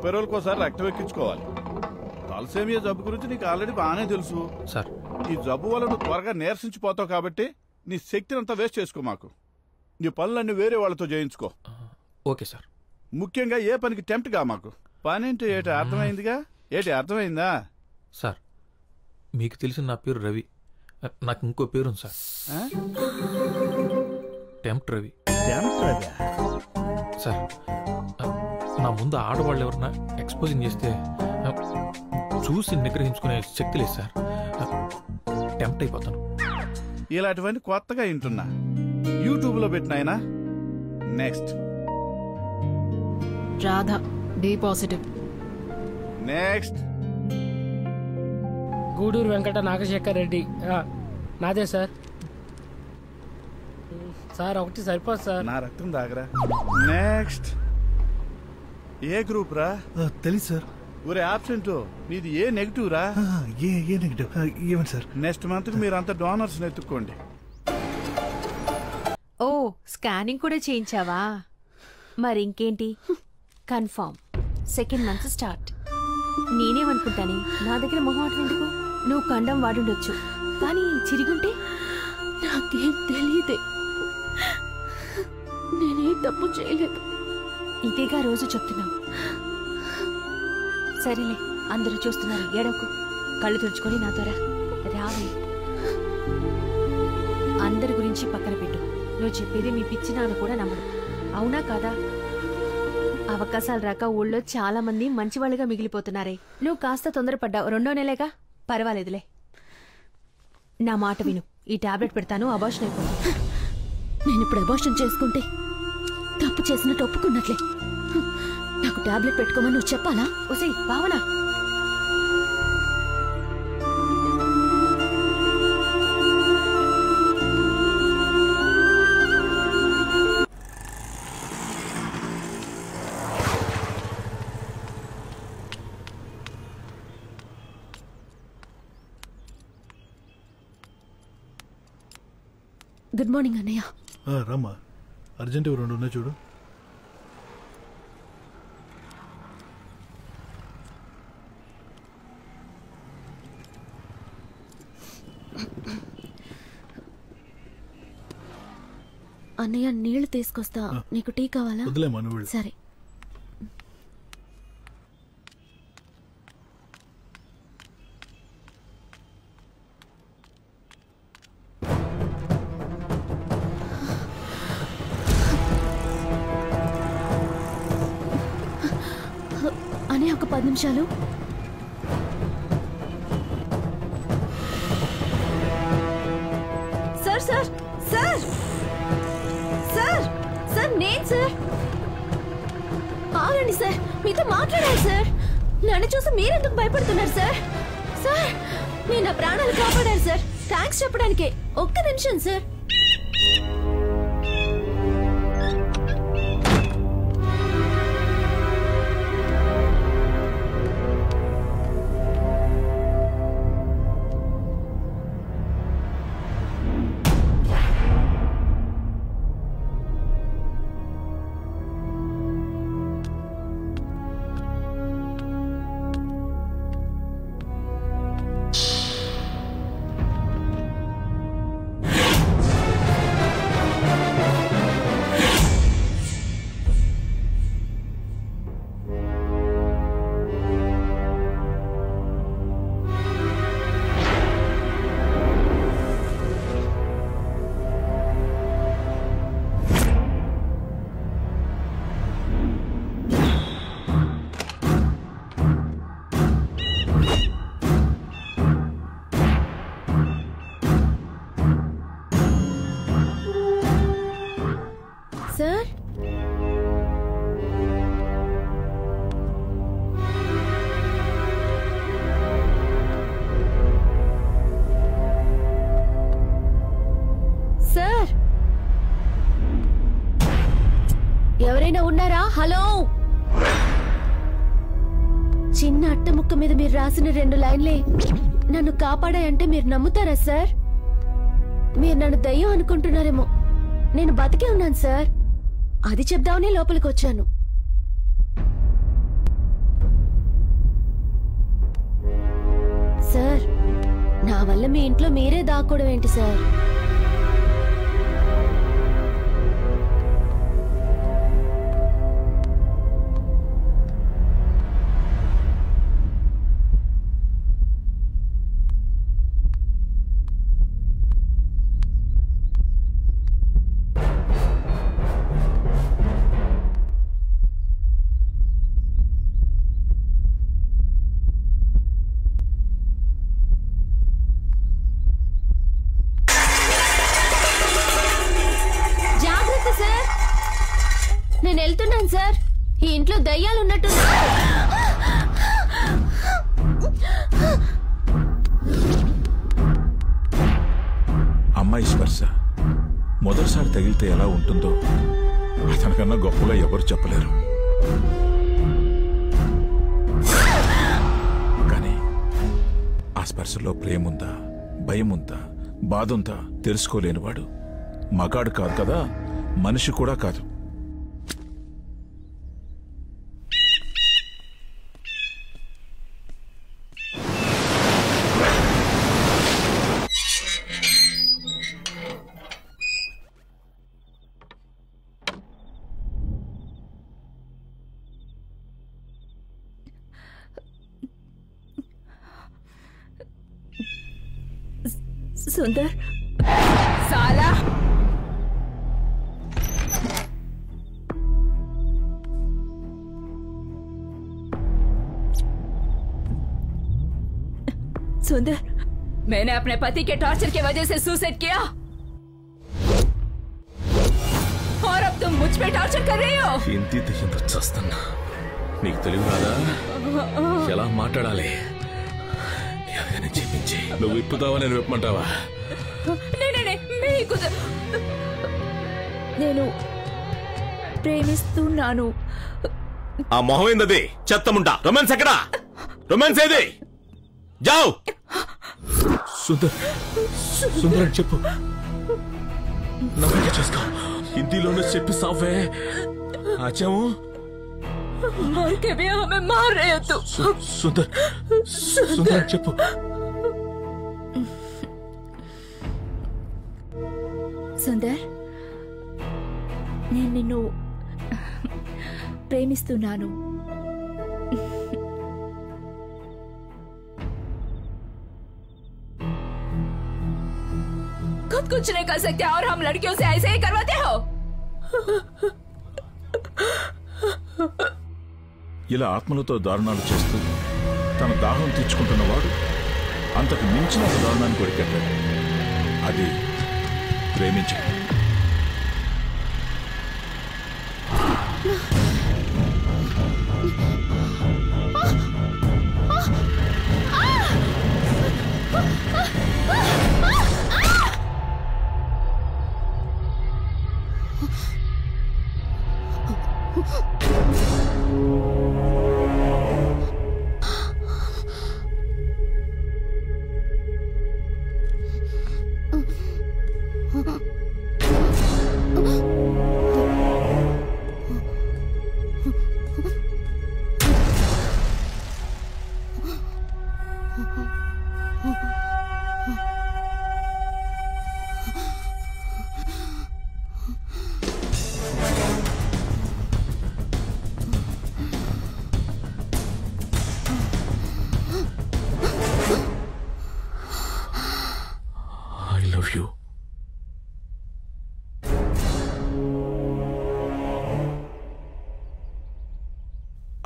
30 రోజులకోసారి రక్తం ఎక్కించుకోవాలి. తలసేమియా జబ్బు గురించి నీకు ఆల్రెడీ బాగానే తెలుసు సార్. ఈ జబ్బు వల్ల నువ్వు త్వరగా నీరసించిపోతావు కాబట్టి నీ శక్తిని అంతా వేస్ట్ చేసుకో. మాకు నీ పనులన్నీ వేరే వాళ్ళతో చేయించుకో. Okay sir. ముఖ్యంగా ఏ పనికి టెంప్ట్ గా మాకు. పని అంటే ఏటి అర్థమైందిగా? ఏటి అర్థమైందా? సార్ మీకు తెలిసిన నా పేరు రవి. నాకు ఇంకో పేరు ఉంది సార్. టెంప్ట్ రవి. సార్ నా ముందు ఆడవాళ్ళు ఎవరన్నా ఎక్స్పోజింగ్ చేస్తే చూసి నిగ్రహించుకునే శక్తి లేదు సార్. టెంప్ట్ అయిపోతాను. ఇలాంటివన్నీ కొత్తగా వింటున్నా. యూట్యూబ్ లో పెట్టినాయనా. Next Radha B positive. Next Guduru Venkata Nagasekhar Reddy. నాదే సార్. సార్ ఒకటి సరిపోదు సార్. నా రక్తం దాగరా. నెక్స్ట్ ఏ గ్రూప్ రా? తెలీదు సార్. ఒరే ఆబ్సెంట్ మీది ఏ నెగిటివ్ రా? ఏ నెగిటివ్ ఏమండి సార్? నెక్స్ట్ మంత్ మీరంతా డోనర్స్ ఎత్తుక్కోండి. ఓ స్కానింగ్ కూడా చేయించావా? మరి ఇంకేంటి, కన్ఫర్మ్ సెకండ్ మంత్ స్టార్ట్. నేనేమనుకుంటానే, నా దగ్గర మొహమాటం ఎందుకు? నువ్వు కండం వాడుండొచ్చు, కానీ చిరిగుంటే నాకేం తెలియదే. నేనే తప్పు చేయలేదు. ఇదేగా రోజు చెప్తున్నావు. సరేలే, అందరూ చూస్తున్నారు, ఏడవకు. కళ్ళు తుడుచుకొని నాతో రావే. అందరి గురించి పక్కన పెట్టు. నువ్వు చెప్పేది మీ పిచ్చి నాన్న కూడా నమ్మడు. అవునా కాదా? అవకాశాలు రాక ఊళ్ళో చాలా మంది మంచివాళ్ళుగా మిగిలిపోతున్నారే. నువ్వు కాస్త తొందరపడ్డావు. 2వ నెలేగా, పర్వాలేదులే. నా మాట విను. ఈ టాబ్లెట్ పెడతాను, అబార్షన్ అయిపోతుంది. నేను ఇప్పుడు అబార్షన్ చేసుకుంటే తప్పు చేసినట్టు ఒప్పుకున్నట్లే. నాకు టాబ్లెట్ పెట్టుకోమని నువ్వు చెప్పాలా? ఒసే భావన, గుడ్ మార్నింగ్ అన్నయ్య. రమ్మా, అర్జెంట్ 2 ఉన్నాయి చూడు. అన్నయ్య నీళ్లు తీసుకొస్తా. నీకు టీ కావాలా? వదిలేమా నువ్వు. సరే. అనే ఒక 10 నిమిషాలు. Sir sir sir sir sir నేను సార్. ఆగండి సార్, మీతో మాట్లాడాలి సార్. నన్ను చూసి మీరెందుకు భయపడుతున్నారు సార్? సార్ మీరు నా ప్రాణాలు కాపాడారు సార్. థ్యాంక్స్ చెప్పడానికే. ఒక్క నిమిషం సార్. సార్ సార్ ఎవరైనా ఉన్నారా? హలో. చిన్న అట్ట ముక్క మీద మీరు రాసిన 2 లైన్లే నన్ను కాపాడాయంటే మీరు నమ్ముతారా సార్? మీరు నన్ను దయ్యం అనుకుంటున్నారేమో. నేను బతికే ఉన్నాను సార్. అది చెప్దామనే లోపలికి వచ్చాను. సార్ నా వల్ల మీ ఇంట్లో మీరే దాక్కోవడం ఏంటి సార్? నేను వెళ్తున్నాను సార్. ఈ ఇంట్లో దయ్యాలు ఉన్నట్టు. అమ్మాయి స్పర్శ మొదటిసారి తగిలితే ఎలా ఉంటుందో అతనికన్నా గొప్పగా ఎవరు చెప్పలేరు. కానీ ఆ స్పర్శలో ప్రేముందా, భయముందా, బాధుందా తెలుసుకోలేనివాడు మగాడు కాదు కదా, మనిషి కూడా కాదు. सुंदर साला सुंदर, मैंने अपने पति के टॉर्चर की वजह से सुसाइड किया और अब तुम मुझ पे टॉर्चर कर रही हो. ఇంటి దయ్యంతో చస్తున్నా. నీకు తెలివి రాదా ఎలా మాట్లాడాలి? ఏదైనా చెప్పించి నువ్వు విప్పుతావా, నేను విప్పమంటావా? నేను ప్రేమిస్తున్నాను. ఆ మొహం ఏందది? చెత్తముంటా. రొమాన్స్ ఎక్కడా? రొమాన్స్ ఏది? జావ్. సుందర్, సుందర్ అని చెప్పు. నమ్మకం చేసుకో. హిందీలోనే చెప్పి సావే. ఆచాము मर के भी हमें मार रहे हो तुम. సుందర్, సుందర్ అని చెప్పు. సుందర్, నేను నిన్ను ప్రేమిస్తున్నాను. खुद कुछ नहीं कर सकते और हम लड़कियों से ऐसे ही करवाते हो. ఇలా ఆత్మలతో దారుణాలు చేస్తూ తన దాహం తీర్చుకుంటున్నవాడు అంతకు మించిన ఒక దారుణాన్ని కొరికెట్టాడు. అది ప్రేమించడం.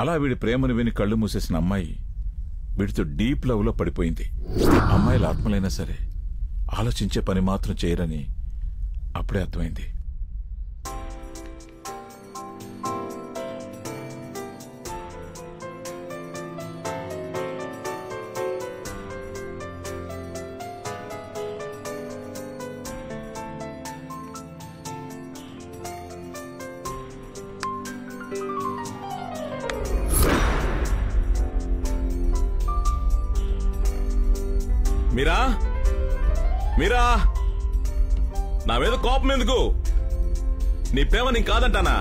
అలా వీడి ప్రేమను విని కళ్ళు మూసేసిన అమ్మాయి వీడితో డీప్ లవ్ లో పడిపోయింది. అమ్మాయిల ఆత్మలైనా సరే ఆలోచించే పని మాత్రం చేయరని అప్పుడే అర్థమైంది. మీరా, మీరా, నా మీద కోపం ఎందుకు? నీ ప్రేమ నీకు కాదంటానా?